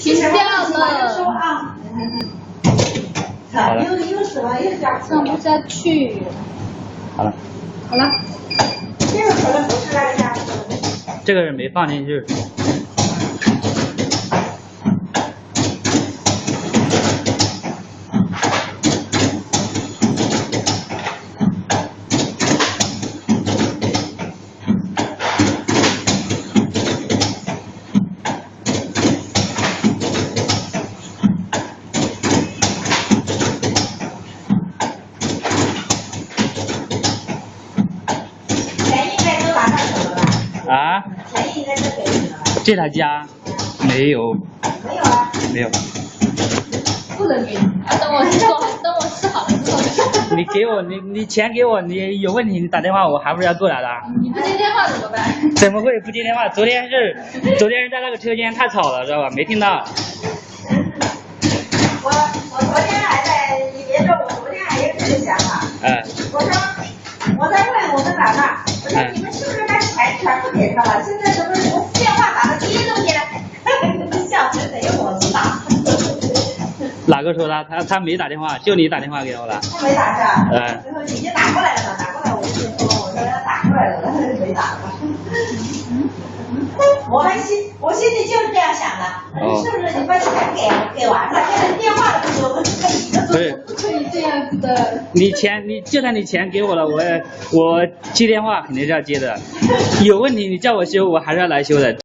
停掉了。说啊。好了。上不下去。好了。好了。这个可能不是那个价格。这个是没放进去。啊？钱应该是给你了吧？这台家没有。没有啊？没有。不能给你，等我试好了之后。你给我，你钱给我，你有问题你打电话，我还不是要过来的。你不接电话怎么办？怎么会不接电话？昨天是在那个车间太吵了，知道吧？没听到。我昨天还在，你别说，我昨天还有这个想法。我在问我们老大，我说你们是不是把钱全部给他了？现在怎么我电话打到接都接？笑死，得用我去打。哪个说他没打电话，就你打电话给我了。他没打是吧？嗯。最后已经打过来了嘛，打过来我就说，我说他打过来了，没打过。我心里就是这样想的，是不是你把钱给完了，现在电话都不收？不是，不可以这样子的。就算你钱给我了，我接电话肯定是要接的。有问题你叫我修，我还是要来修的。